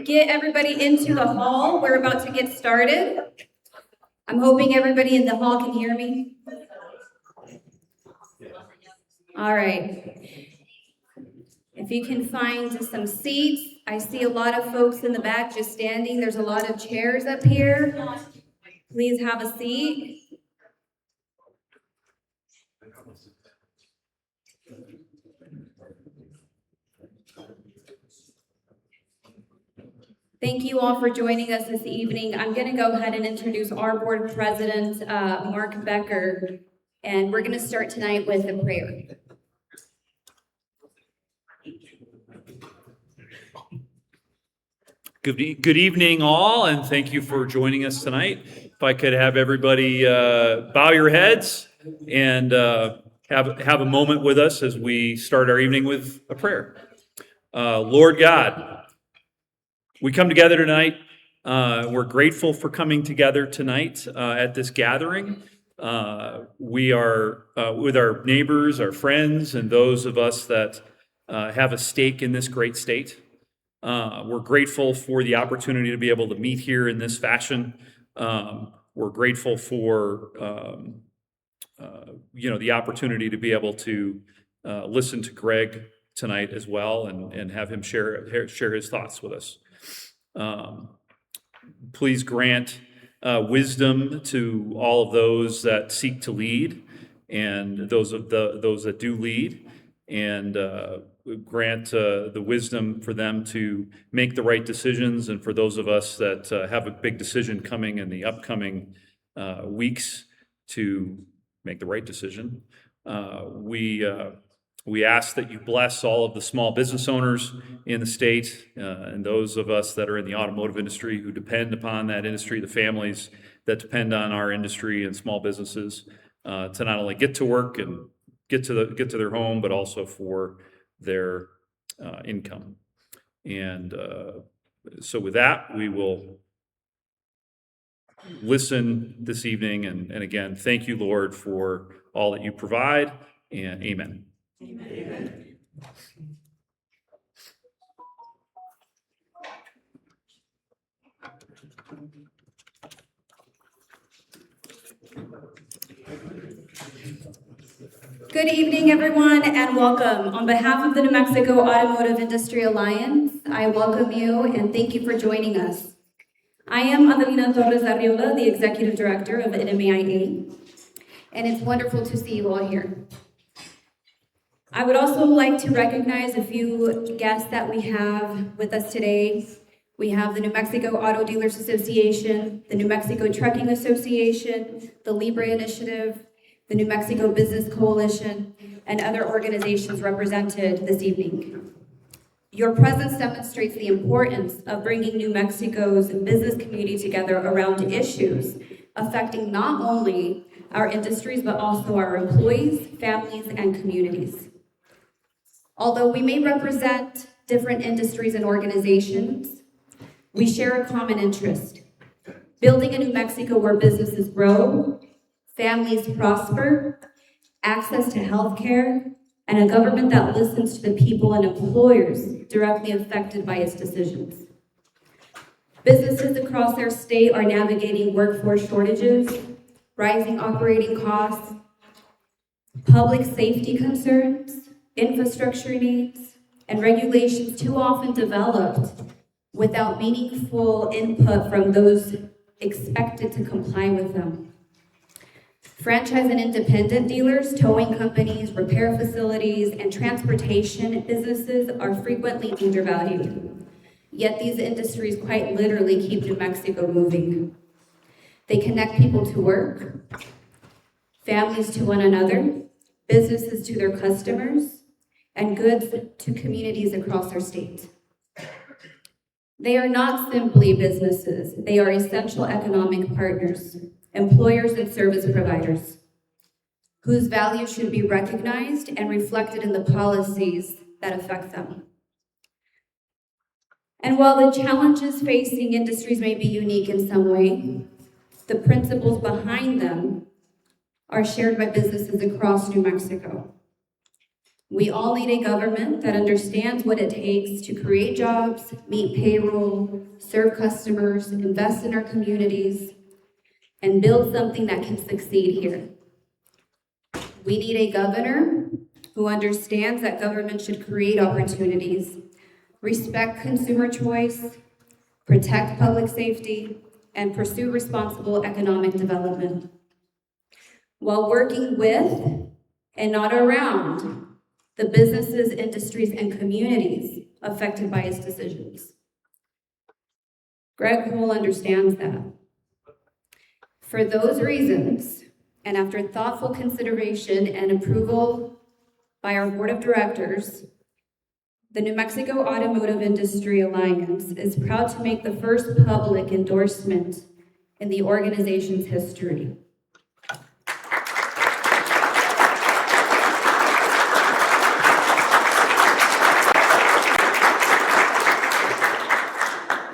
get everybody into the hall. We're about to get started. I'm hoping everybody in the hall can hear me. All right. If you can find some seats. I see a lot of folks in the back just standing. There's a lot of chairs up here. Please have a seat. Thank you all for joining us this evening. I'm going to go ahead and introduce our board president, Mark Becker, and we're going to start tonight with a prayer. Good evening, all, and thank you for joining us tonight. If I could have everybody bow your heads and have a moment with us as we start our evening with a prayer. Lord God, we come together tonight. We're grateful for coming together tonight at this gathering. We are with our neighbors, our friends, and those of us that have a stake in this great state. We're grateful for the opportunity to be able to meet here in this fashion. We're grateful for the opportunity to be able to listen to Gregg tonight as well and have him share his thoughts with us. Please grant wisdom to all of those that seek to lead and those that do lead, and grant the wisdom for them to make the right decisions, and for those of us that have a big decision coming in the upcoming weeks to make the right decision. We ask that you bless all of the small business owners in the state, and those of us that are in the automotive industry who depend upon that industry, the families that depend on our industry and small businesses, to not only get to work and get to their home, but also for their income. And so with that, we will listen this evening. And again, thank you, Lord, for all that you provide, and amen. Amen. Good evening, everyone, and welcome. On behalf of the New Mexico Automotive Industry Alliance, I welcome you and thank you for joining us. I am Adelina Torres Arriola, the Executive Director of NMAIA, and it's wonderful to see you all here. I would also like to recognize a few guests that we have with us today. We have the New Mexico Auto Dealers Association, the New Mexico Trucking Association, the Libre Initiative, the New Mexico Business Coalition, and other organizations represented this evening. Your presence demonstrates the importance of bringing New Mexico's business community together around issues affecting not only our industries, but also our employees, families, and communities. Although we may represent different industries and organizations, we share a common interest: building a New Mexico where businesses grow, families prosper, access to health care, and a government that listens to the people and employers directly affected by its decisions. Businesses across our state are navigating workforce shortages, rising operating costs, public safety concerns, infrastructure needs, and regulations too often developed without meaningful input from those expected to comply with them. Franchise and independent dealers, towing companies, repair facilities, and transportation businesses are frequently undervalued. Yet these industries quite literally keep New Mexico moving. They connect people to work, families to one another, businesses to their customers, and goods to communities across our state. They are not simply businesses. They are essential economic partners, employers and service providers, whose value should be recognized and reflected in the policies that affect them. And while the challenges facing industries may be unique in some way, the principles behind them are shared by businesses across New Mexico. We all need a government that understands what it takes to create jobs, meet payroll, serve customers, invest in our communities, and build something that can succeed here. We need a governor who understands that government should create opportunities, respect consumer choice, protect public safety, and pursue responsible economic development, while working with and not around the businesses, industries, and communities affected by its decisions. Gregg Hull understands that. For those reasons, and after thoughtful consideration and approval by our board of directors, the New Mexico Automotive Industry Alliance is proud to make the first public endorsement in the organization's history.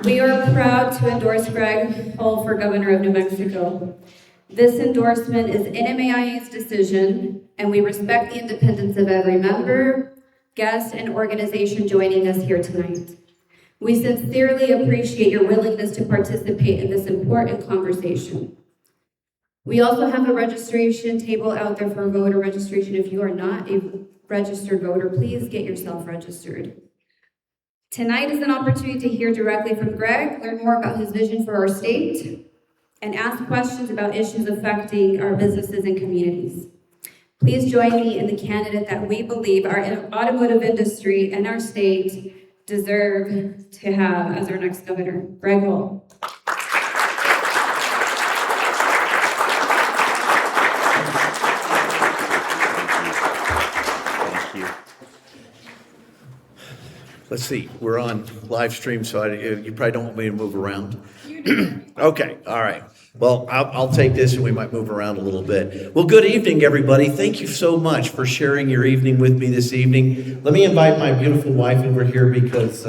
We are proud to endorse Gregg Hull for Governor of New Mexico. This endorsement is NMAIA's decision, and we respect the independence of every member, guest, and organization joining us here tonight. We sincerely appreciate your willingness to participate in this important conversation. We also have a registration table out there for voter registration. If you are not a registered voter, please get yourself registered. Tonight is an opportunity to hear directly from Gregg, learn more about his vision for our state, and ask questions about issues affecting our businesses and communities. Please join me in the candidate that we believe our automotive industry and our state deserve to have as our next governor, Gregg Hull. Let's see, we're on live stream, so you probably don't want me to move around. Okay, all right. Well, I'll take this and we might move around a little bit. Well, good evening, everybody. Thank you so much for sharing your evening with me this evening. Let me invite my beautiful wife over here because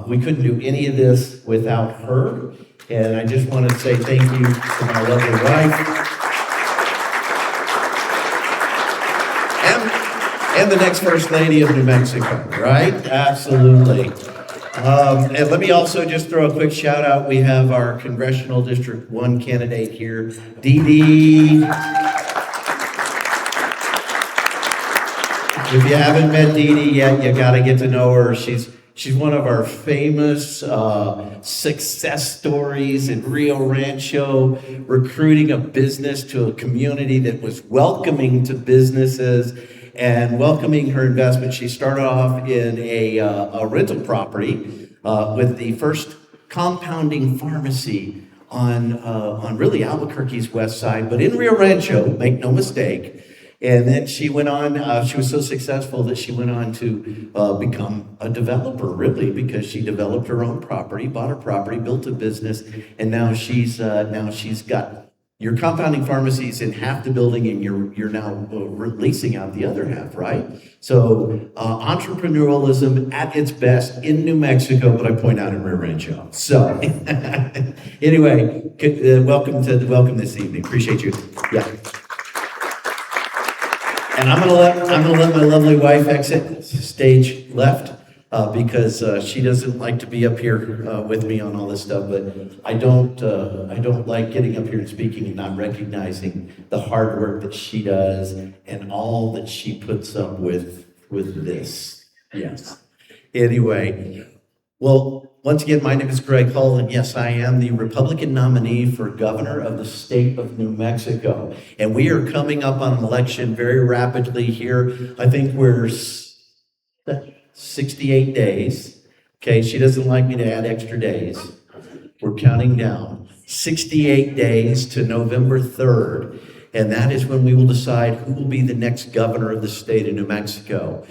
we couldn't do any of this without her. And I just want to say thank you to my lovely wife. And the next First Lady of New Mexico, right? Absolutely. And let me also just throw a quick shout out. We have our Congressional District 1 candidate here, Dee Dee. If you haven't met Dee Dee yet, you gotta get to know her. She's one of our famous success stories in Rio Rancho, recruiting a business to a community that was welcoming to businesses and welcoming her investment. She started off in a rental property with the first compounding pharmacy on really Albuquerque's west side, but in Rio Rancho, make no mistake. And then she went on, she was so successful that she went on to become a developer, really, because she developed her own property, bought her property, built a business, and now she's got your compounding pharmacies in half the building, and you're now leasing out the other half, right? So entrepreneurialism at its best in New Mexico, but I point out in Rio Rancho. So anyway, welcome this evening. Appreciate you. Yeah. And I'm gonna let my lovely wife exit stage left because she doesn't like to be up here with me on all this stuff. But I don't like getting up here and speaking and not recognizing the hard work that she does and all that she puts up with this. Yes. Anyway, well, once again, my name is Gregg Hull, and yes, I am the Republican nominee for governor of the state of New Mexico. And we are coming up on an election very rapidly here. I think we're 68 days. Okay, she doesn't like me to add extra days. We're counting down. 68 days to November 3rd. And that is when we will decide who will be the next governor of the state of New Mexico.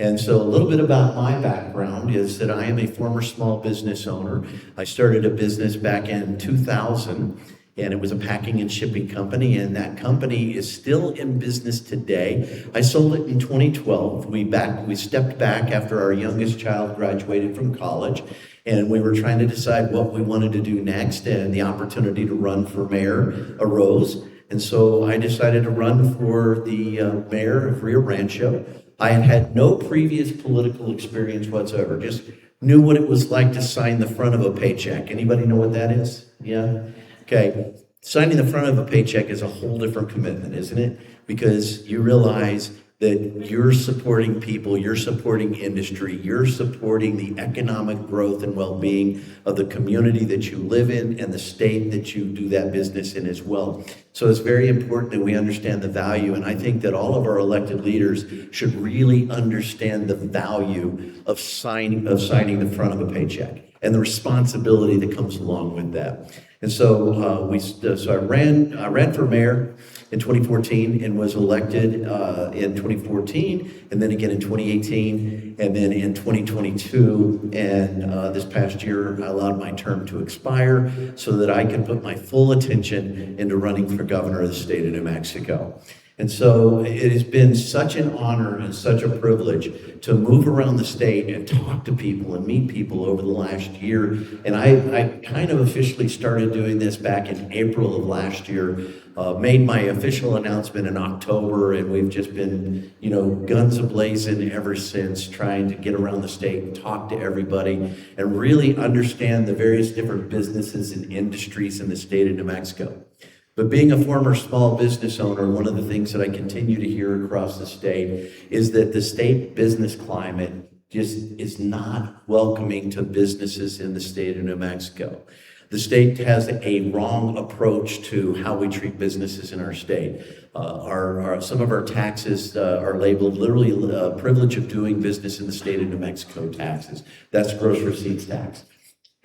And so a little bit about my background is that I am a former small business owner. I started a business back in 2000, and it was a packing and shipping company, and that company is still in business today. I sold it in 2012. We stepped back after our youngest child graduated from college, and we were trying to decide what we wanted to do next, and the opportunity to run for mayor arose. And so I decided to run for the mayor of Rio Rancho. I had had no previous political experience whatsoever, just knew what it was like to sign the front of a paycheck. Anybody know what that is? Yeah? Okay. Signing the front of a paycheck is a whole different commitment, isn't it? Because you realize that you're supporting people, you're supporting industry, you're supporting the economic growth and well-being of the community that you live in and the state that you do that business in as well. So it's very important that we understand the value, and I think that all of our elected leaders should really understand the value of signing the front of a paycheck and the responsibility that comes along with that. And so I ran for mayor in 2014 and was elected in 2014, and then again in 2018, and then in 2022. And this past year, I allowed my term to expire so that I could put my full attention into running for governor of the state of New Mexico. And so it has been such an honor and such a privilege to move around the state and talk to people and meet people over the last year. And I kind of officially started doing this back in April of last year, made my official announcement in October, and we've just been, guns a-blazing ever since, trying to get around the state and talk to everybody and really understand the various different businesses and industries in the state of New Mexico. But being a former small business owner, one of the things that I continue to hear across the state is that the state business climate just is not welcoming to businesses in the state of New Mexico. The state has a wrong approach to how we treat businesses in our state. Some of our taxes are labeled literally privilege of doing business in the state of New Mexico taxes. That's gross receipts tax.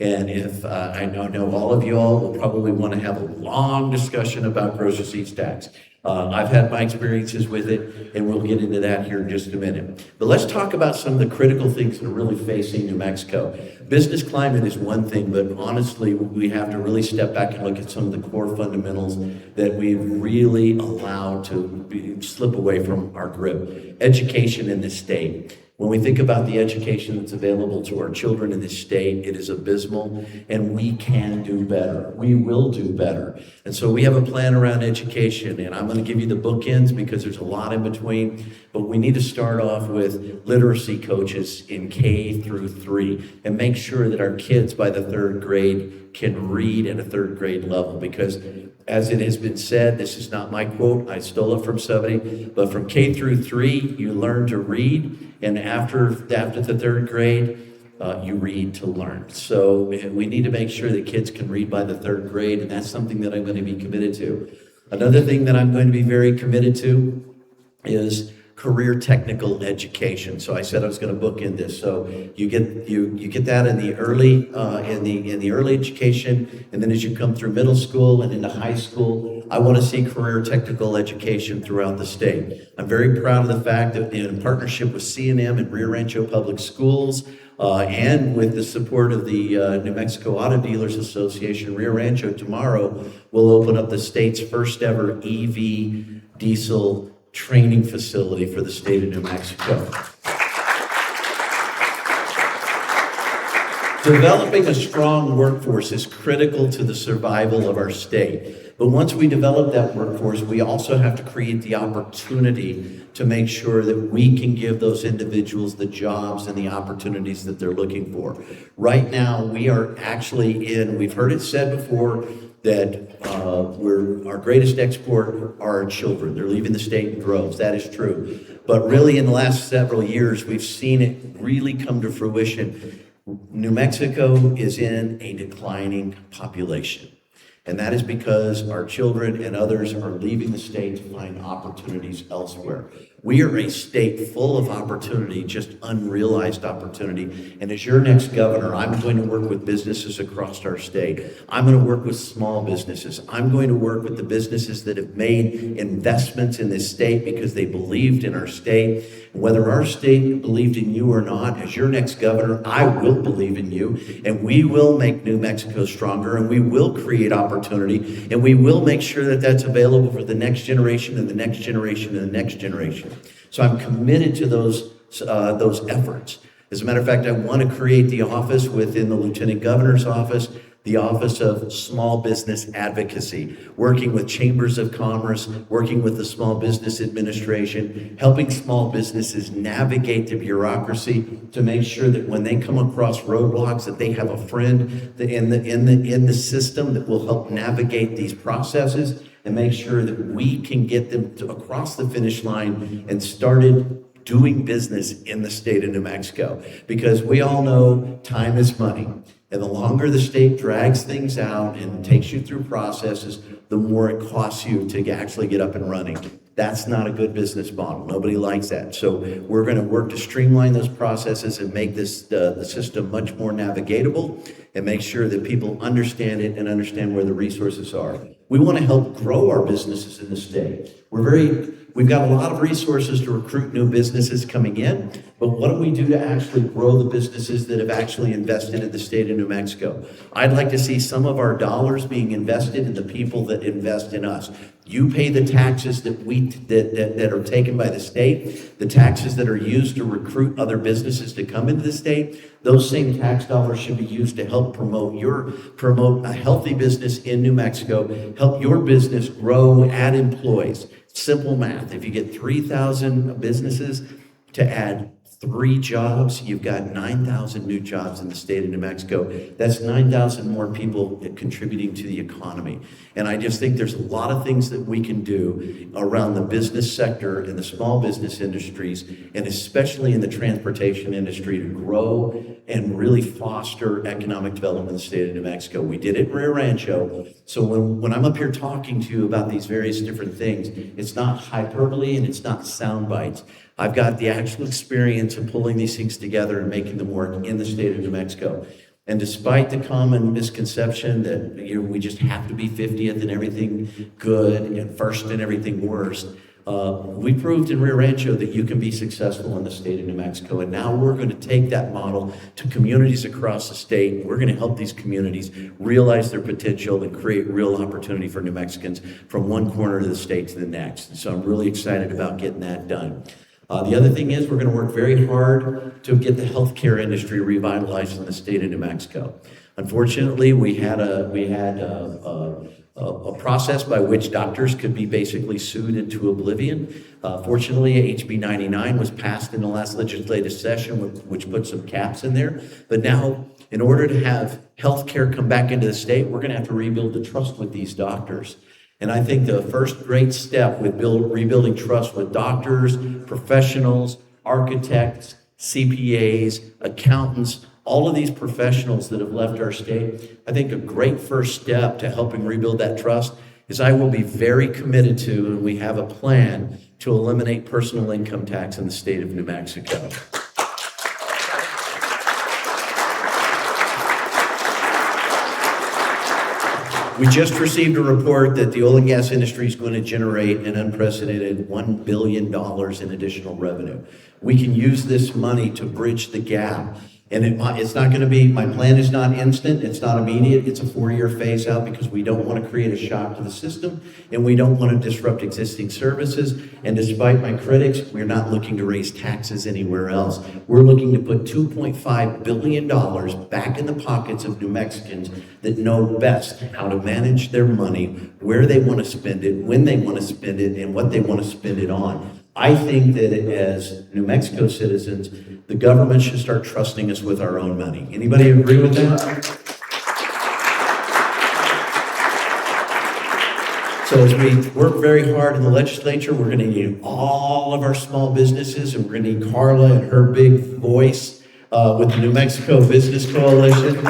And if I know all of you all will probably want to have a long discussion about gross receipts tax. I've had my experiences with it, and we'll get into that here in just a minute. But let's talk about some of the critical things that are really facing New Mexico. Business climate is one thing, but honestly, we have to really step back and look at some of the core fundamentals that we've really allowed to slip away from our grip. Education in this state. When we think about the education that's available to our children in this state, it is abysmal, and we can do better. We will do better. And so we have a plan around education, and I'm going to give you the bookends because there's a lot in between, but we need to start off with literacy coaches in K through 3 and make sure that our kids by the 3rd grade can read at a 3rd grade level, because as it has been said, this is not my quote, I stole it from somebody, but from K through 3, you learn to read, and after the 3rd grade, you read to learn. So we need to make sure that kids can read by the 3rd grade, and that's something that I'm going to be committed to. Another thing that I'm going to be very committed to is career technical education. So I said I was going to bookend this. So you get that in the early in the early education, and then as you come through middle school and into high school, I want to see career technical education throughout the state. I'm very proud of the fact that in partnership with C&M and Rio Rancho Public Schools, and with the support of the New Mexico Auto Dealers Association, Rio Rancho tomorrow will open up the state's first ever EV diesel training facility for the state of New Mexico. Developing a strong workforce is critical to the survival of our state. But once we develop that workforce, we also have to create the opportunity to make sure that we can give those individuals the jobs and the opportunities that they're looking for. Right now, we are actually we've heard it said before, that our greatest export are our children. They're leaving the state in droves. That is true. But really in the last several years, we've seen it really come to fruition. New Mexico is in a declining population. And that is because our children and others are leaving the state to find opportunities elsewhere. We are a state full of opportunity, just unrealized opportunity. And as your next governor, I'm going to work with businesses across our state. I'm going to work with small businesses. I'm going to work with the businesses that have made investments in this state because they believed in our state. Whether our state believed in you or not, as your next governor, I will believe in you, and we will make New Mexico stronger, and we will create opportunity, and we will make sure that that's available for the next generation and the next generation and the next generation. So I'm committed to those efforts. As a matter of fact, I want to create the office within the Lieutenant Governor's office the Office of Small Business Advocacy, working with chambers of commerce, working with the Small Business Administration, helping small businesses navigate the bureaucracy to make sure that when they come across roadblocks, that they have a friend in the system that will help navigate these processes and make sure that we can get them across the finish line and started doing business in the state of New Mexico. Because we all know time is money. And the longer the state drags things out and takes you through processes, the more it costs you to actually get up and running. That's not a good business model. Nobody likes that. So we're going to work to streamline those processes and make this the system much more navigatable and make sure that people understand it and understand where the resources are. We want to help grow our businesses in the state. We've got a lot of resources to recruit new businesses coming in, but what do we do to actually grow the businesses that have actually invested in the state of New Mexico? I'd like to see some of our dollars being invested in the people that invest in us. You pay the taxes that are taken by the state, the taxes that are used to recruit other businesses to come into the state. Those same tax dollars should be used to help promote a healthy business in New Mexico, help your business grow, add employees. Simple math. If you get 3,000 businesses to add 3 jobs, you've got 9,000 new jobs in the state of New Mexico. That's 9,000 more people contributing to the economy. And I just think there's a lot of things that we can do around the business sector and the small business industries, and especially in the transportation industry, to grow and really foster economic development in the state of New Mexico. We did it in Rio Rancho. So when I'm up here talking to you about these various different things, it's not hyperbole and it's not sound bites. I've got the actual experience of pulling these things together and making them work in the state of New Mexico. And despite the common misconception that we just have to be 50th in everything good and first in everything worst, we proved in Rio Rancho that you can be successful in the state of New Mexico. And now we're going to take that model to communities across the state. We're going to help these communities realize their potential and create real opportunity for New Mexicans from one corner of the state to the next. And so I'm really excited about getting that done. The other thing is we're going to work very hard to get the healthcare industry revitalized in the state of New Mexico. Unfortunately, we had a process by which doctors could be basically sued into oblivion. Fortunately, HB 99 was passed in the last legislative session, which put some caps in there. But now, in order to have healthcare come back into the state, we're going to have to rebuild the trust with these doctors. And I think the first great step with rebuilding trust with doctors, professionals, architects, CPAs, accountants, all of these professionals that have left our state, I think a great first step to helping rebuild that trust is I will be very committed to, and we have a plan to eliminate personal income tax in the state of New Mexico. We just received a report that the oil and gas industry is going to generate an unprecedented $1 billion in additional revenue. We can use this money to bridge the gap. And it's not going to be, my plan is not instant, it's not immediate, it's a 4-year phase out because we don't want to create a shock to the system and we don't want to disrupt existing services. And despite my critics, we're not looking to raise taxes anywhere else. We're looking to put $2.5 billion back in the pockets of New Mexicans that know best how to manage their money, where they want to spend it, when they want to spend it, and what they want to spend it on. I think that as New Mexico citizens, the government should start trusting us with our own money. Anybody agree with that? So as we work very hard in the legislature, we're going to need all of our small businesses, and we're going to need Carla and her big voice with the New Mexico Business Coalition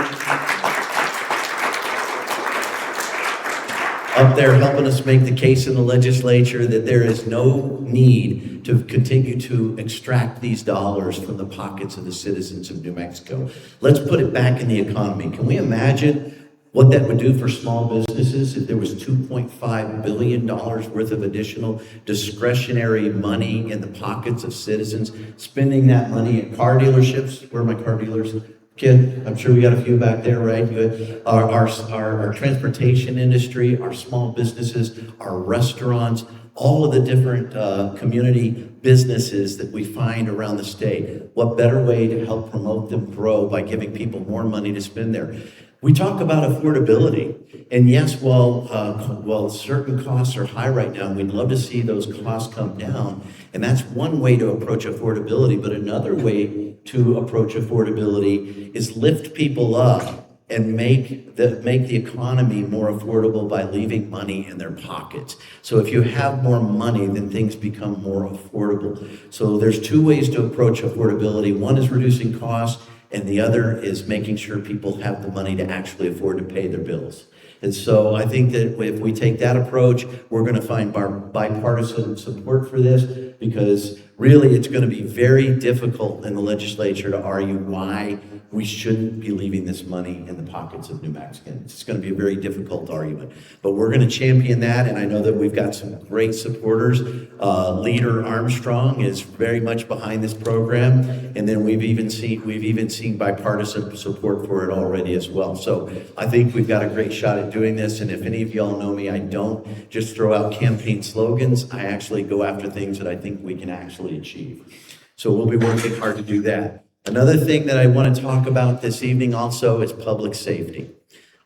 up there helping us make the case in the legislature that there is no need to continue to extract these dollars from the pockets of the citizens of New Mexico. Let's put it back in the economy. Can we imagine what that would do for small businesses if there was $2.5 billion worth of additional discretionary money in the pockets of citizens, spending that money at car dealerships? Where are my car dealers? Kid, I'm sure we got a few back there, right? Good. Our transportation industry, our small businesses, our restaurants, all of the different community businesses that we find around the state. What better way to help promote them grow by giving people more money to spend there? We talk about affordability, and yes, while certain costs are high right now, we'd love to see those costs come down, and that's one way to approach affordability. But another way to approach affordability is lift people up and make the economy more affordable by leaving money in their pockets. So if you have more money, then things become more affordable. So there's two ways to approach affordability. One is reducing costs, and the other is making sure people have the money to actually afford to pay their bills. And so I think that if we take that approach, we're going to find bipartisan support for this, because really it's going to be very difficult in the legislature to argue why we shouldn't be leaving this money in the pockets of New Mexicans. It's going to be a very difficult argument, but we're going to champion that, and I know that we've got some great supporters. Leader Armstrong is very much behind this program, and then we've even seen bipartisan support for it already as well. So I think we've got a great shot at doing this, and if any of y'all know me, I don't just throw out campaign slogans. I actually go after things that I think we can actually achieve. So we'll be working hard to do that. Another thing that I want to talk about this evening also is public safety.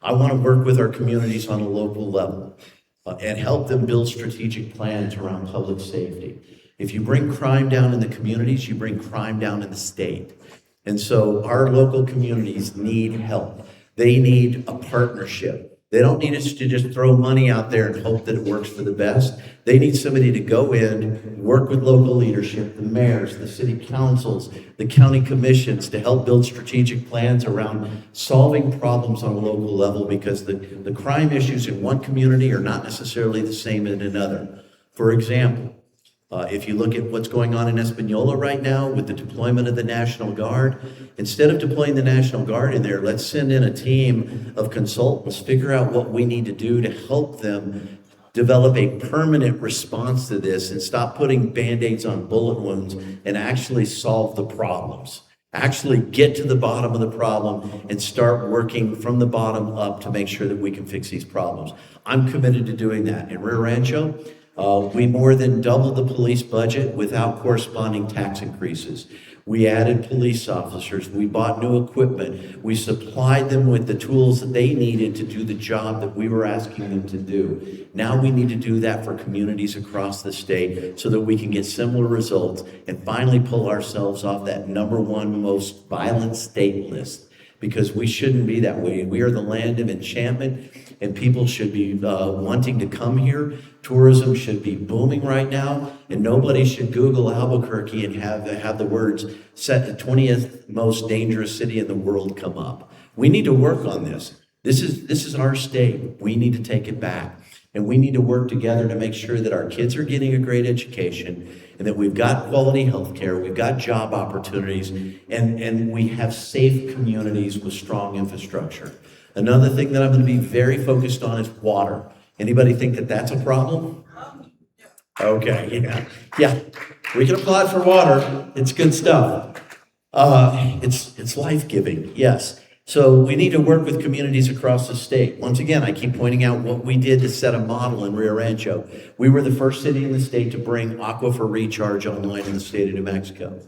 I want to work with our communities on a local level and help them build strategic plans around public safety. If you bring crime down in the communities, you bring crime down in the state. And so our local communities need help. They need a partnership. They don't need us to just throw money out there and hope that it works for the best. They need somebody to go in, work with local leadership, the mayors, the city councils, the county commissions, to help build strategic plans around solving problems on a local level, because the crime issues in one community are not necessarily the same in another. For example, if you look at what's going on in Espanola right now with the deployment of the National Guard, instead of deploying the National Guard in there, let's send in a team of consultants, figure out what we need to do to help them develop a permanent response to this and stop putting Band-Aids on bullet wounds and actually solve the problems. Actually get to the bottom of the problem and start working from the bottom up to make sure that we can fix these problems. I'm committed to doing that. In Rio Rancho, we more than doubled the police budget without corresponding tax increases. We added police officers. We bought new equipment. We supplied them with the tools that they needed to do the job that we were asking them to do. Now we need to do that for communities across the state so that we can get similar results and finally pull ourselves off that #1 most violent state list. Because we shouldn't be that way. We are the land of enchantment, and people should be wanting to come here. Tourism should be booming right now, and nobody should Google Albuquerque and have the words "set the 20th most dangerous city in the world" come up. We need to work on this. This is our state. We need to take it back, and we need to work together to make sure that our kids are getting a great education, and that we've got quality health care, we've got job opportunities, and we have safe communities with strong infrastructure. Another thing that I'm going to be very focused on is water. Anybody think that that's a problem? Okay, yeah. We can applaud for water. It's good stuff. It's life-giving, yes. So we need to work with communities across the state. Once again, I keep pointing out what we did to set a model in Rio Rancho. We were the first city in the state to bring aquifer recharge online in the state of New Mexico.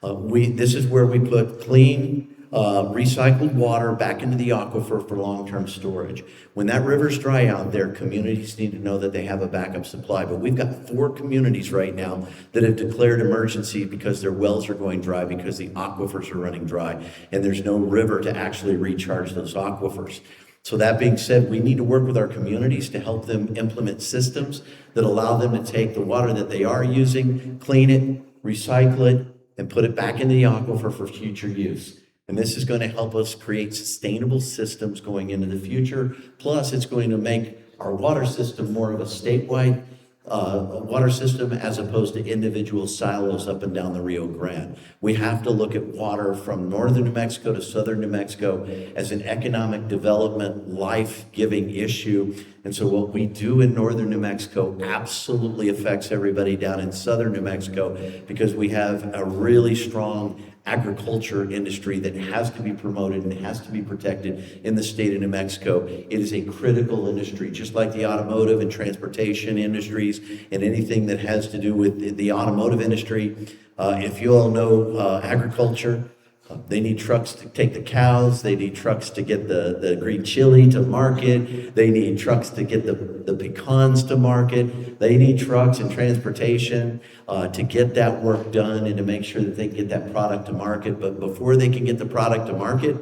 This is where we put clean, recycled water back into the aquifer for long-term storage. When that river's dry out there, communities need to know that they have a backup supply. But we've got 4 communities right now that have declared emergency because their wells are going dry, because the aquifers are running dry, and there's no river to actually recharge those aquifers. So that being said, we need to work with our communities to help them implement systems that allow them to take the water that they are using, clean it, recycle it, and put it back into the aquifer for future use. And this is going to help us create sustainable systems going into the future. Plus, it's going to make our water system more of a statewide water system as opposed to individual silos up and down the Rio Grande. We have to look at water from northern New Mexico to southern New Mexico as an economic development, life-giving issue. And so what we do in northern New Mexico absolutely affects everybody down in southern New Mexico, because we have a really strong agriculture industry that has to be promoted and has to be protected in the state of New Mexico. It is a critical industry, just like the automotive and transportation industries and anything that has to do with the automotive industry. If you all know agriculture, They need trucks to take the cows. They need trucks to get the green chili to market. They need trucks to get the pecans to market. They need trucks and transportation to get that work done and to make sure that they can get that product to market. But before they can get the product to market,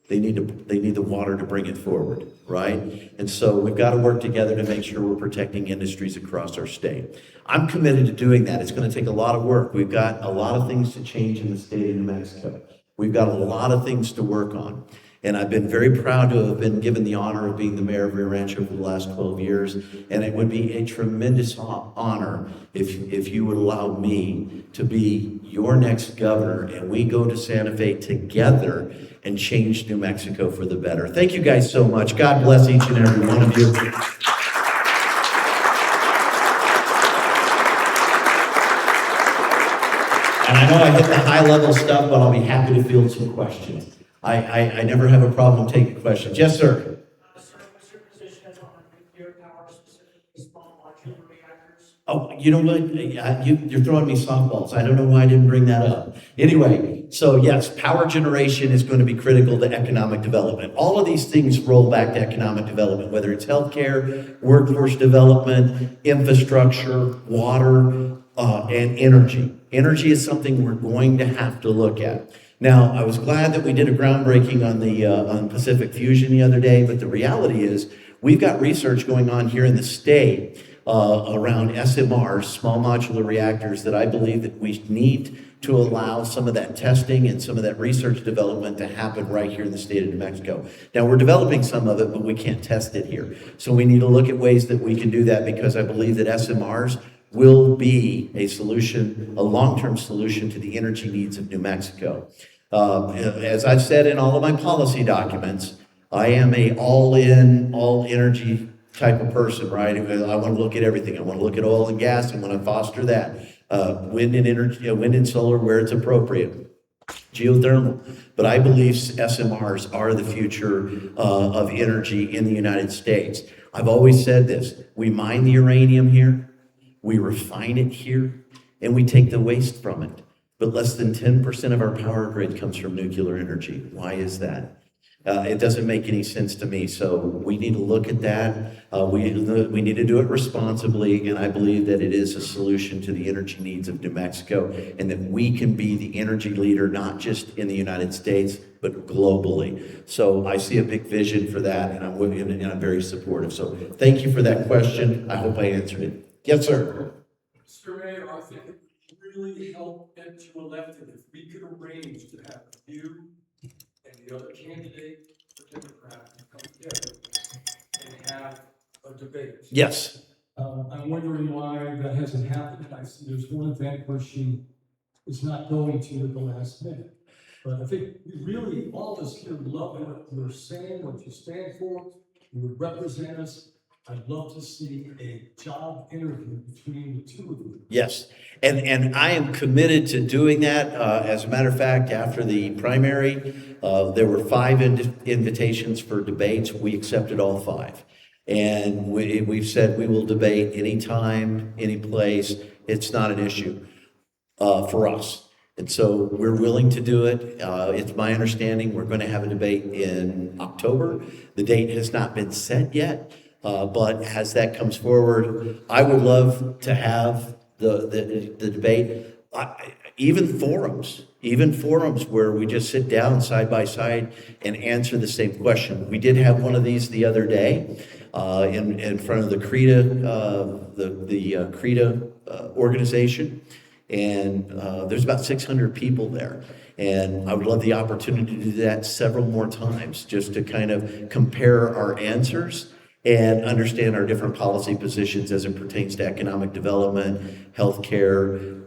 they need the water to bring it forward, right? And so we've got to work together to make sure we're protecting industries across our state. I'm committed to doing that. It's going to take a lot of work. We've got a lot of things to change in the state of New Mexico. We've got a lot of things to work on. And I've been very proud to have been given the honor of being the mayor of Rio Rancho for the last 12 years. And it would be a tremendous honor if you would allow me to be your next governor and we go to Santa Fe together and change New Mexico for the better. Thank you guys so much. God bless each and every one of you. And I know I hit the high level stuff, but I'll be happy to field some questions. I never have a problem taking questions. Yes, sir. What's your position on nuclear power, specifically small modular reactors? Oh, you know what? You're throwing me softballs. I don't know why I didn't bring that up. Anyway, so yes, power generation is going to be critical to economic development. All of these things roll back to economic development, whether it's healthcare, workforce development, infrastructure, water, and energy. Energy is something we're going to have to look at. Now, I was glad that we did a groundbreaking on Pacific Fusion the other day, but the reality is we've got research going on here in the state around SMRs, small modular reactors, that I believe that we need to allow some of that testing and some of that research development to happen right here in the state of New Mexico. Now, we're developing some of it, but we can't test it here. So we need to look at ways that we can do that, because I believe that SMRs will be a solution, a long-term solution to the energy needs of New Mexico. As I've said in all of my policy documents, I am a all-in, all-energy type of person, right? I want to look at everything. I want to look at oil and gas. I want to foster that. Wind and energy, wind and solar where it's appropriate. Geothermal. But I believe SMRs are the future of energy in the United States. I've always said this. We mine the uranium here. We refine it here, and we take the waste from it. But less than 10% of our power grid comes from nuclear energy. Why is that? It doesn't make any sense to me. So we need to look at that. We need to do it responsibly, and I believe that it is a solution to the energy needs of New Mexico, and that we can be the energy leader, not just in the United States, but globally. So I see a big vision for that, and I'm very supportive. So thank you for that question. I hope I answered it. Yes, sir. Mr. Mayor, I think it would really help get you elected if we could arrange to have you and the other candidate for Democrat come together and have a debate. Yes. I'm wondering why that hasn't happened. I see there's one event where she is not going to at the last minute. But I think we really, all of us here, love what you're saying, what you stand for. You would represent us. I'd love to see a job interview between the two of you. Yes, and I am committed to doing that. As a matter of fact, after the primary, there were 5 invitations for debates. We accepted all 5. And we've said we will debate anytime, any place. It's not an issue for us. And so we're willing to do it. It's my understanding we're going to have a debate in October. The date has not been set yet. But as that comes forward, I would love to have the debate, even forums where we just sit down side by side and answer the same question. We did have one of these the other day in front of the CRETA, the CRETA organization, and there's about 600 people there. And I would love the opportunity to do that several more times, just to kind of compare our answers and understand our different policy positions as it pertains to economic development, healthcare,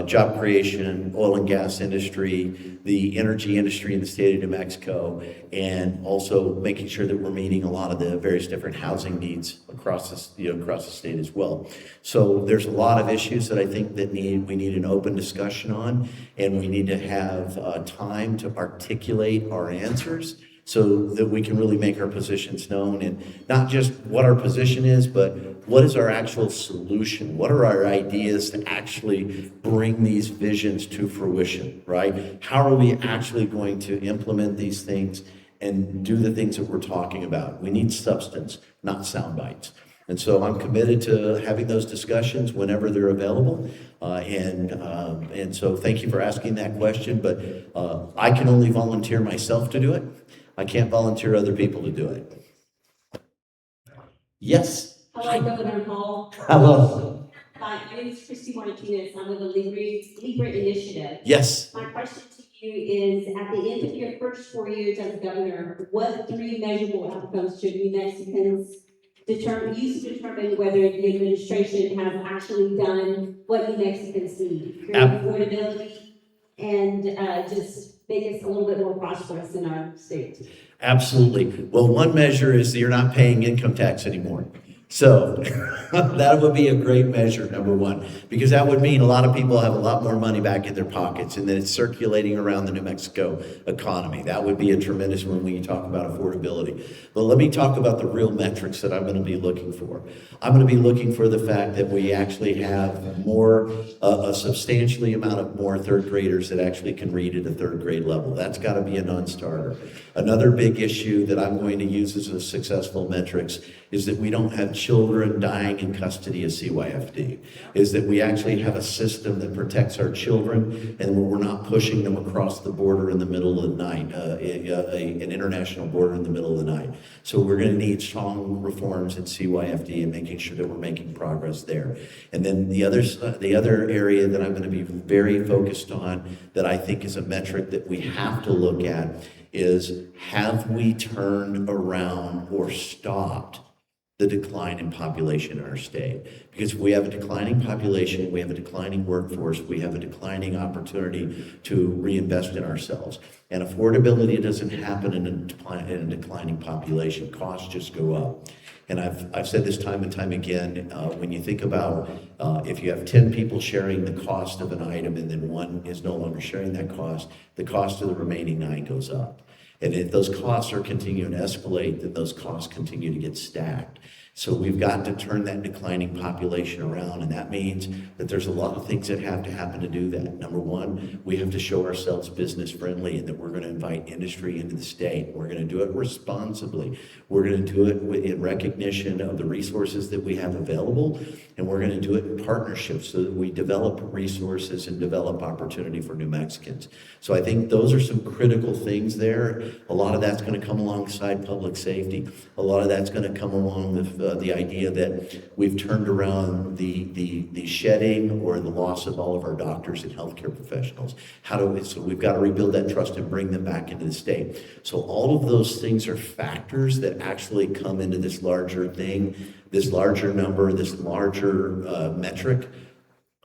job creation, oil and gas industry, the energy industry in the state of New Mexico, and also making sure that we're meeting a lot of the various different housing needs across the state as well. So there's a lot of issues that I think that we need an open discussion on, and we need to have time to articulate our answers so that we can really make our positions known, and not just what our position is, but what is our actual solution? What are our ideas to actually bring these visions to fruition, right? How are we actually going to implement these things and do the things that we're talking about? We need substance, not sound bites. And so I'm committed to having those discussions whenever they're available. And so thank you for asking that question, but I can only volunteer myself to do it. I can't volunteer other people to do it. Yes. Hello, Governor Hull. Hello. Hi, my name is Christy Martinez. I'm with the Libre Initiative. Yes. My question to you is, at the end of your first 4 years as governor, what 3 measurable outcomes should New Mexicans use to determine whether the administration has actually done what New Mexicans need? Create affordability and just make us a little bit more prosperous in our state. Absolutely. Well, one measure is that you're not paying income tax anymore. So that would be a great measure, number one, because that would mean a lot of people have a lot more money back in their pockets and that it's circulating around the New Mexico economy. That would be a tremendous one when you talk about affordability. But let me talk about the real metrics that I'm going to be looking for. I'm going to be looking for the fact that we actually have more, a substantially amount of more third graders that actually can read at a third grade level. That's got to be a non-starter. Another big issue that I'm going to use as a successful metrics is that we don't have children dying in custody of CYFD, is that we actually have a system that protects our children and we're not pushing them across the border in the middle of the night, an international border in the middle of the night. So we're going to need strong reforms in CYFD and making sure that we're making progress there. And then the other area that I'm going to be very focused on that I think is a metric that we have to look at is, have we turned around or stopped the decline in population in our state? Because if we have a declining population, we have a declining workforce, we have a declining opportunity to reinvest in ourselves. And affordability doesn't happen in a declining population. Costs just go up. And I've said this time and time again, when you think about if you have 10 people sharing the cost of an item and then one is no longer sharing that cost, the cost of the remaining 9 goes up. And if those costs are continuing to escalate, then those costs continue to get stacked. So we've got to turn that declining population around, and that means that there's a lot of things that have to happen to do that. Number one, we have to show ourselves business friendly and that we're going to invite industry into the state. We're going to do it responsibly. We're going to do it in recognition of the resources that we have available, and we're going to do it in partnership so that we develop resources and develop opportunity for New Mexicans. So I think those are some critical things there. A lot of that's going to come alongside public safety. A lot of that's going to come along with the idea that we've turned around the shedding or the loss of all of our doctors and healthcare professionals. So we've got to rebuild that trust and bring them back into the state. So all of those things are factors that actually come into this larger thing, this larger number, this larger metric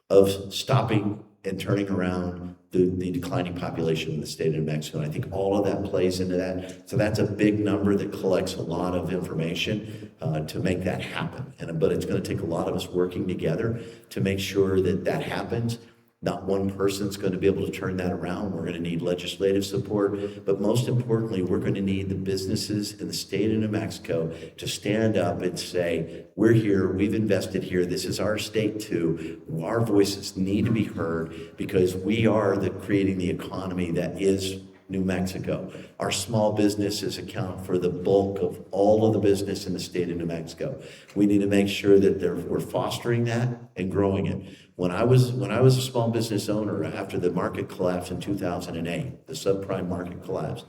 of stopping and turning around the declining population in the state of New Mexico. And I think all of that plays into that. So that's a big number that collects a lot of information to make that happen. But it's going to take a lot of us working together to make sure that that happens. Not one person's going to be able to turn that around. We're going to need legislative support, but most importantly, we're going to need the businesses in the state of New Mexico to stand up and say, we're here, we've invested here, this is our state too. Our voices need to be heard because we are creating the economy that is New Mexico. Our small businesses account for the bulk of all of the business in the state of New Mexico. We need to make sure that we're fostering that and growing it. When I was a small business owner after the market collapse in 2008, the subprime market collapse,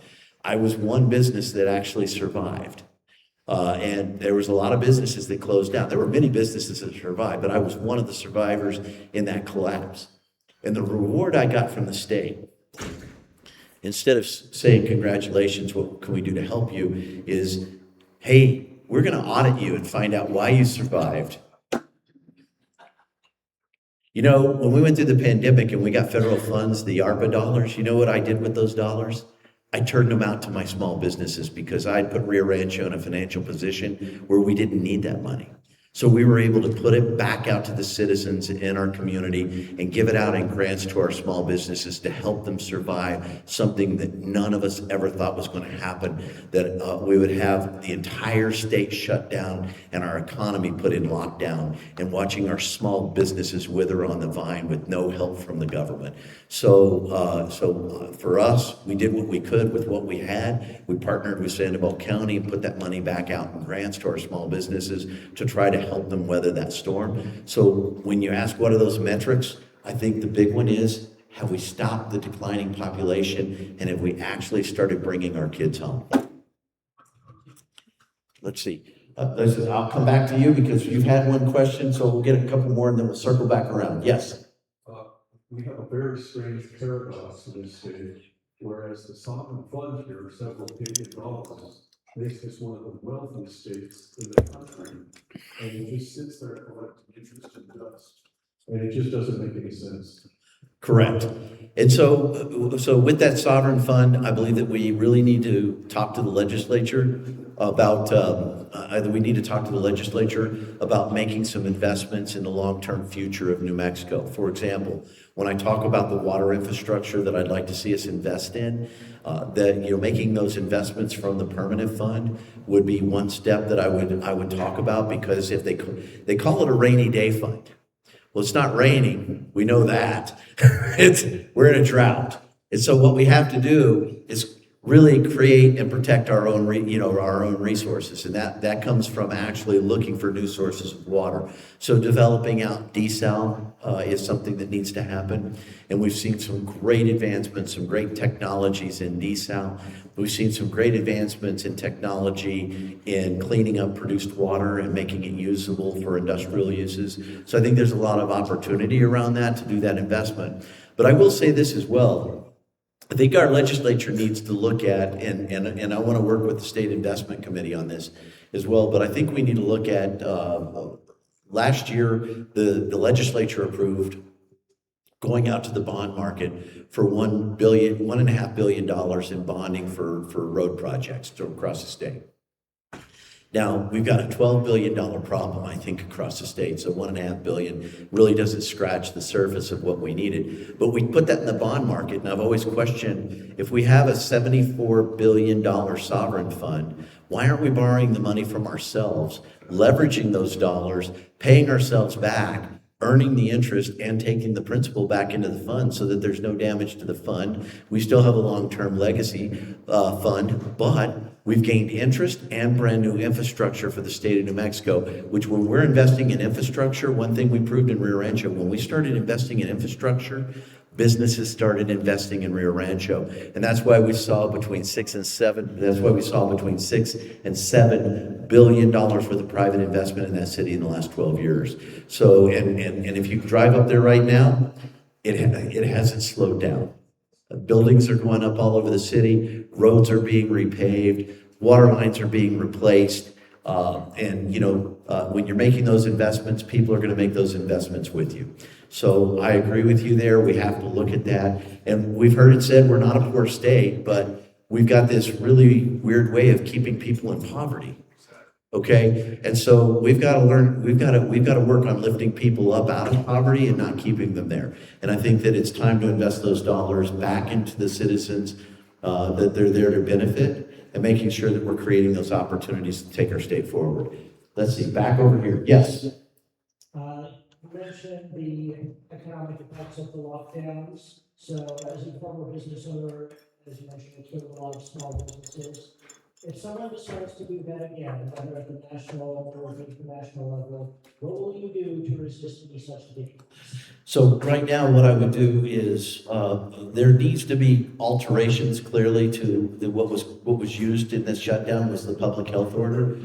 I was one business that actually survived. And there was a lot of businesses that closed down. There were many businesses that survived, but I was one of the survivors in that collapse. And the reward I got from the state, instead of saying, congratulations, what can we do to help you, is, hey, we're going to audit you and find out why you survived. You know, when we went through the pandemic and we got federal funds, the ARPA dollars, you know what I did with those dollars? I turned them out to my small businesses because I'd put Rio Rancho in a financial position where we didn't need that money. So we were able to put it back out to the citizens in our community and give it out in grants to our small businesses to help them survive something that none of us ever thought was going to happen, that we would have the entire state shut down and our economy put in lockdown, and watching our small businesses wither on the vine with no help from the government. So for us, we did what we could with what we had. We partnered with Sandoval County and put that money back out in grants to our small businesses to try to help them weather that storm. So when you ask what are those metrics, I think the big one is, have we stopped the declining population, and have we actually started bringing our kids home? Let's see. I'll come back to you because you've had one question, so we'll get a couple more and then we'll circle back around. Yes? We have a very strange paradox in this state, whereas the sovereign fund here, several billion dollars, makes us one of the wealthiest states in the country, and it just sits there collecting interest and dust, and it just doesn't make any sense. Correct. And so with that sovereign fund, I believe that we really need to talk to the legislature about, making some investments in the long-term future of New Mexico. For example, when I talk about the water infrastructure that I'd like to see us invest in, making those investments from the permanent fund would be one step that I would talk about, because if they call it a rainy day fund. Well, it's not raining. We know that. We're in a drought. And so what we have to do is really create and protect our own resources. And that comes from actually looking for new sources of water. So developing out desal is something that needs to happen. And we've seen some great advancements, some great technologies in desal. We've seen some great advancements in technology in cleaning up produced water and making it usable for industrial uses. So I think there's a lot of opportunity around that to do that investment. But I will say this as well. I think our legislature needs to look at, and I want to work with the State Investment Committee on this as well, but I think we need to look at, last year, the legislature approved going out to the bond market for $1.5 billion in bonding for road projects across the state. Now, we've got a $12 billion problem, I think, across the state, so $1.5 billion really doesn't scratch the surface of what we needed. But we put that in the bond market, and I've always questioned, if we have a $74 billion sovereign fund, why aren't we borrowing the money from ourselves, leveraging those dollars, paying ourselves back, earning the interest and taking the principal back into the fund so that there's no damage to the fund? We still have a long-term legacy fund, but we've gained interest and brand new infrastructure for the state of New Mexico, which when we're investing in infrastructure, one thing we proved in Rio Rancho, when we started investing in infrastructure, businesses started investing in Rio Rancho. And that's why we saw between $6 and $7 billion worth of private investment in that city in the last 12 years. So, and if you drive up there right now, it hasn't slowed down. Buildings are going up all over the city. Roads are being repaved. Water lines are being replaced. When you're making those investments, people are going to make those investments with you. So I agree with you there. We have to look at that. And we've heard it said we're not a poor state, but we've got this really weird way of keeping people in poverty. Okay, and so we've got to learn. We've got to work on lifting people up out of poverty and not keeping them there. And I think that it's time to invest those dollars back into the citizens that they're there to benefit, and making sure that we're creating those opportunities to take our state forward. Let's see, back over here. Yes. You mentioned the economic effects of the lockdowns. So, as a former business owner, as you mentioned, you killed a lot of small businesses. If someone decides to do that again, whether at the national or the international level, what will you do to resist any such things? So right now, what I would do is there needs to be alterations clearly to what was used in this shutdown was the public health order.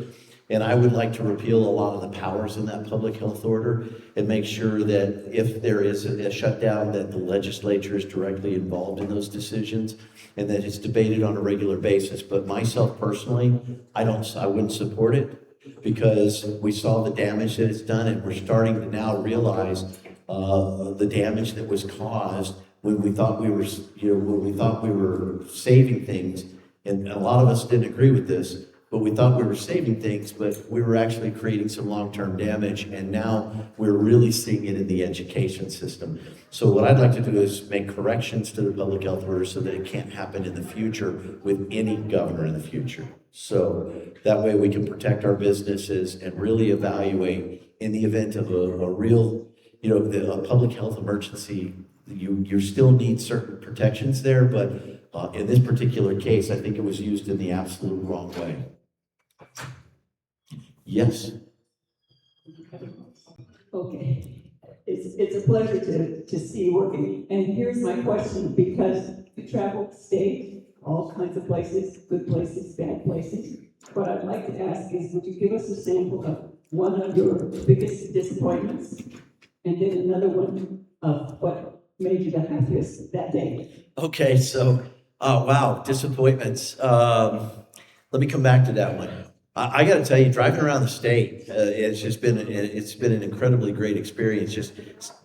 And I would like to repeal a lot of the powers in that public health order and make sure that if there is a shutdown, that the legislature is directly involved in those decisions and that it's debated on a regular basis. But myself personally, I wouldn't support it because we saw the damage that it's done, and we're starting to now realize the damage that was caused when we thought we were saving things. And a lot of us didn't agree with this. but we thought we were saving things, but we were actually creating some long-term damage, and now we're really seeing it in the education system. So what I'd like to do is make corrections to the public health order so that it can't happen in the future with any governor in the future. So that way we can protect our businesses and really evaluate in the event of a real, a public health emergency. You still need certain protections there, but in this particular case, I think it was used in the absolute wrong way. Yes. Okay, it's a pleasure to see you working. And here's my question, because you travel the state, all kinds of places, good places, bad places. What I'd like to ask is, would you give us a sample of one of your biggest disappointments? And then another one of what made you the happiest that day? Okay, so, wow, disappointments. Let me come back to that one. I got to tell you, driving around the state, it's been an incredibly great experience. Just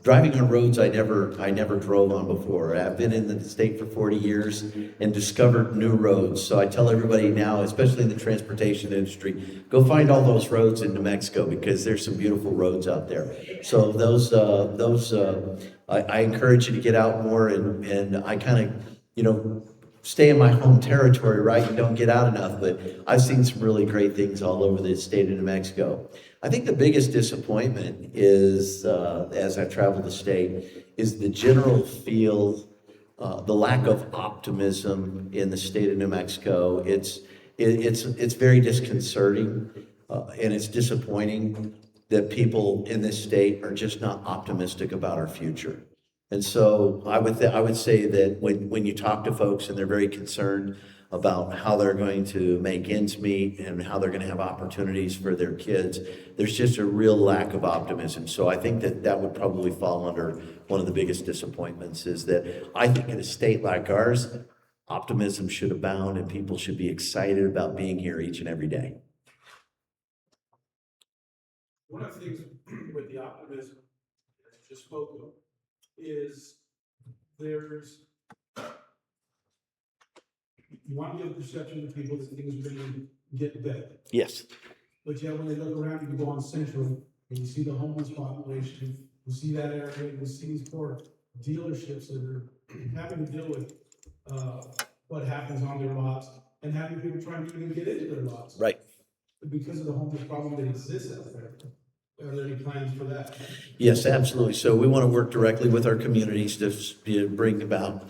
driving on roads I never drove on before. I've been in the state for 40 years and discovered new roads. So I tell everybody now, especially in the transportation industry, go find all those roads in New Mexico because there's some beautiful roads out there. So I encourage you to get out more, and I kind of, stay in my home territory, right? You don't get out enough, but I've seen some really great things all over the state of New Mexico. I think the biggest disappointment is, as I've traveled the state, is the general feel, the lack of optimism in the state of New Mexico. It's very disconcerting, and it's disappointing that people in this state are just not optimistic about our future. And so I would say that when you talk to folks and they're very concerned about how they're going to make ends meet and how they're going to have opportunities for their kids, there's just a real lack of optimism. So I think that would probably fall under one of the biggest disappointments, is that I think in a state like ours, optimism should abound and people should be excited about being here each and every day. One of the things with the optimism that you just spoke of is you want to give a perception to people that things are going to get better. Yes. But yet when they look around, you go on Central and you see the homeless population, you see that area, you see these poor dealerships that are having to deal with what happens on their lots and having people trying to even get into their lots. Right. Because of the homeless problem that exists out there. Are there any plans for that? Yes, absolutely. So we want to work directly with our communities to bring about,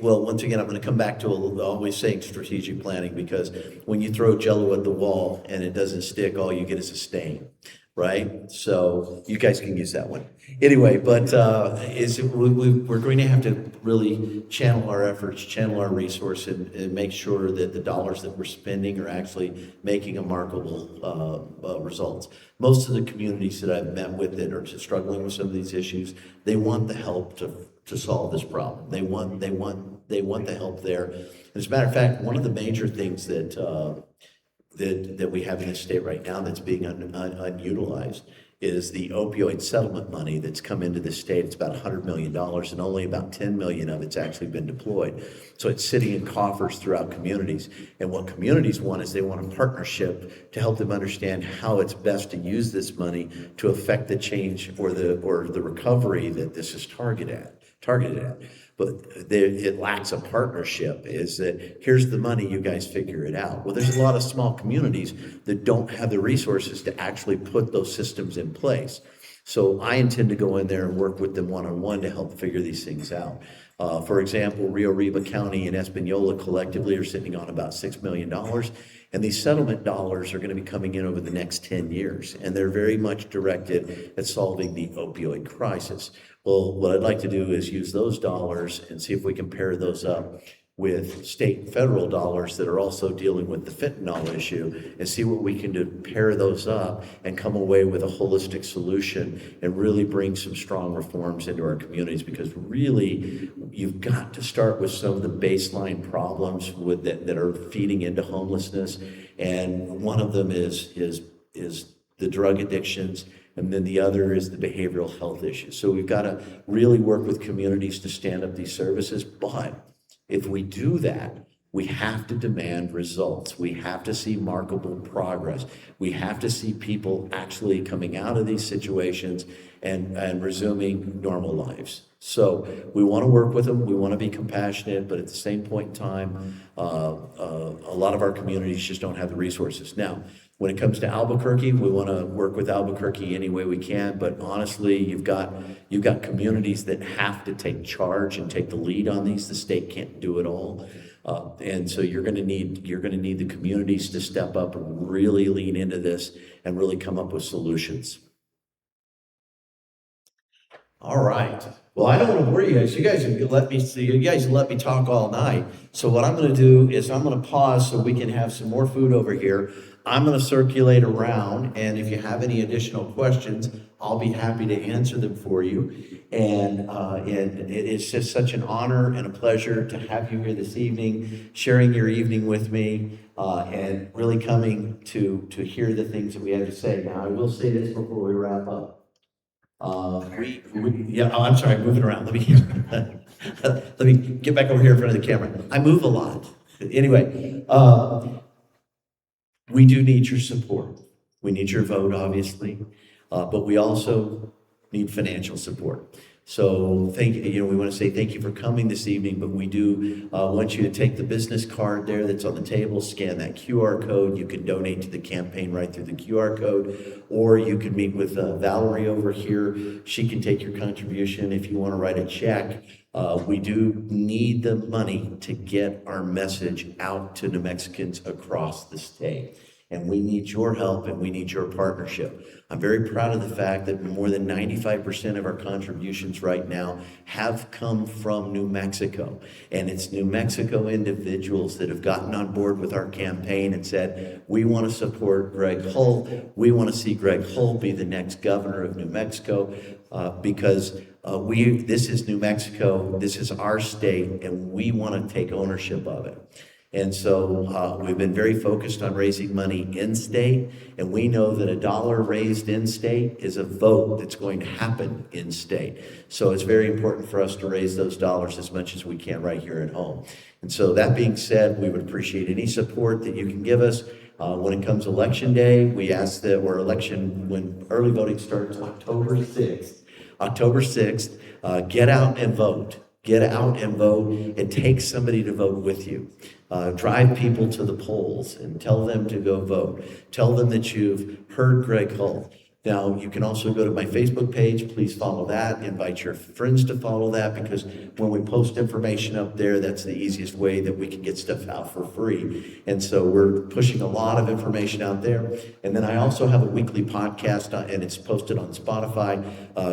once again, I'm going to come back to always saying strategic planning, because when you throw Jell-O at the wall and it doesn't stick, all you get is a stain, right? So you guys can use that one. Anyway, but we're going to have to really channel our efforts, channel our resource, and make sure that the dollars that we're spending are actually making a marketable results. Most of the communities that I've met with that are struggling with some of these issues, they want the help to solve this problem. They want the help there. And as a matter of fact, one of the major things that we have in this state right now that's being unutilized is the opioid settlement money that's come into the state. It's about $100 million, and only about 10 million of it's actually been deployed. So it's sitting in coffers throughout communities. And what communities want is they want a partnership to help them understand how it's best to use this money to affect the change or the recovery that this is targeted at. But it lacks a partnership, is that here's the money, you guys figure it out. Well, there's a lot of small communities that don't have the resources to actually put those systems in place. So I intend to go in there and work with them one-on-one to help figure these things out. For example, Rio Arriba County and Espanola collectively are sitting on about $6 million. And these settlement dollars are going to be coming in over the next 10 years. And they're very much directed at solving the opioid crisis. Well, what I'd like to do is use those dollars and see if we can pair those up with state and federal dollars that are also dealing with the fentanyl issue, and see what we can do, pair those up and come away with a holistic solution and really bring some strong reforms into our communities. Because really, you've got to start with some of the baseline problems that are feeding into homelessness. And one of them is the drug addictions, and then the other is the behavioral health issues. So we've got to really work with communities to stand up these services. But if we do that, We have to demand results. We have to see markable progress. We have to see people actually coming out of these situations and resuming normal lives. So we want to work with them. We want to be compassionate, but at the same point in time, a lot of our communities just don't have the resources. Now, when it comes to Albuquerque, we want to work with Albuquerque any way we can, but honestly, you've got communities that have to take charge and take the lead on these. The state can't do it all. And so you're going to need the communities to step up and really lean into this and really come up with solutions. All right. Well, I don't want to worry you guys. You guys let me talk all night. So what I'm going to do is I'm going to pause so we can have some more food over here. I'm going to circulate around, and if you have any additional questions, I'll be happy to answer them for you. And it is just such an honor and a pleasure to have you here this evening, sharing your evening with me, and really coming to hear the things that we have to say. Now, I will say this before we wrap up. I'm sorry, I'm moving around. Let me get back over here in front of the camera. I move a lot. Anyway, we do need your support. We need your vote, obviously, but we also need financial support. So we want to say thank you for coming this evening, but we do want you to take the business card there that's on the table, scan that QR code. You can donate to the campaign right through the QR code, or you can meet with Valerie over here. She can take your contribution if you want to write a check. We do need the money to get our message out to New Mexicans across the state. And we need your help and we need your partnership. I'm very proud of the fact that more than 95% of our contributions right now have come from New Mexico. And it's New Mexico individuals that have gotten on board with our campaign and said, we want to support Gregg Hull. We want to see Gregg Hull be the next governor of New Mexico because this is New Mexico, this is our state, and we want to take ownership of it. And so we've been very focused on raising money in-state, and we know that a dollar raised in-state is a vote that's going to happen in-state. So it's very important for us to raise those dollars as much as we can right here at home. And so that being said, we would appreciate any support that you can give us. When it comes election day, we ask that when early voting starts October 6th, get out and vote. Get out and vote and take somebody to vote with you. Drive people to the polls and tell them to go vote. Tell them that you've heard Gregg Hull. Now, you can also go to my Facebook page. Please follow that. Invite your friends to follow that because when we post information up there, that's the easiest way that we can get stuff out for free. And so we're pushing a lot of information out there. And then I also have a weekly podcast, and it's posted on Spotify,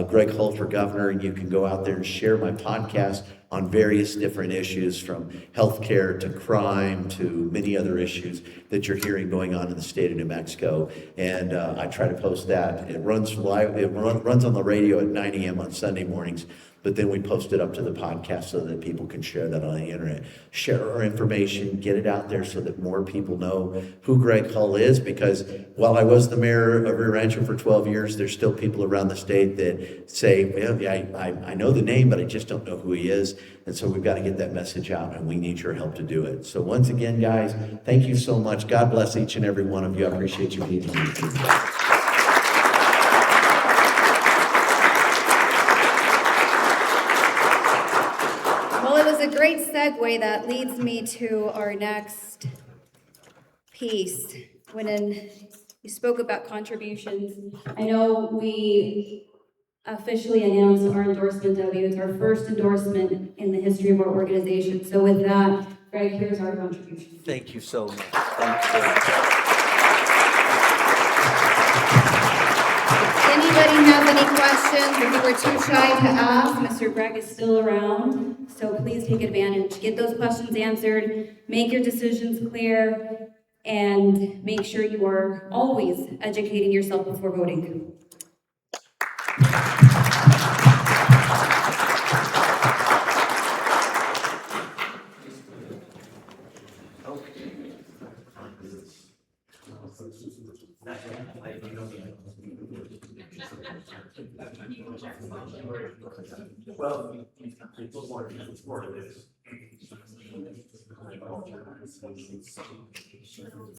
Gregg Hull for Governor. And you can go out there and share my podcast on various different issues from healthcare to crime to many other issues that you're hearing going on in the state of New Mexico. And I try to post that. It runs live. It runs on the radio at 9 a.m. on Sunday mornings. But then we post it up to the podcast so that people can share that on the internet. Share our information, get it out there so that more people know who Gregg Hull is. Because while I was the mayor of Rio Rancho for 12 years, there's still people around the state that say, well, yeah, I know the name, but I just don't know who he is. And so we've got to get that message out, and we need your help to do it. So once again, guys, thank you so much. God bless each and every one of you. I appreciate you being here. A great segue that leads me to our next piece. When you spoke about contributions, I know we officially announced our endorsement of you. It's our first endorsement in the history of our organization. So with that, Gregg, here's our contribution. Thank you so much. Thank you so much. Anybody have any questions? If you were too shy to ask, Mr. Gregg is still around, so please take advantage. Get those questions answered, make your decisions clear, and make sure you are always educating yourself before voting. Well,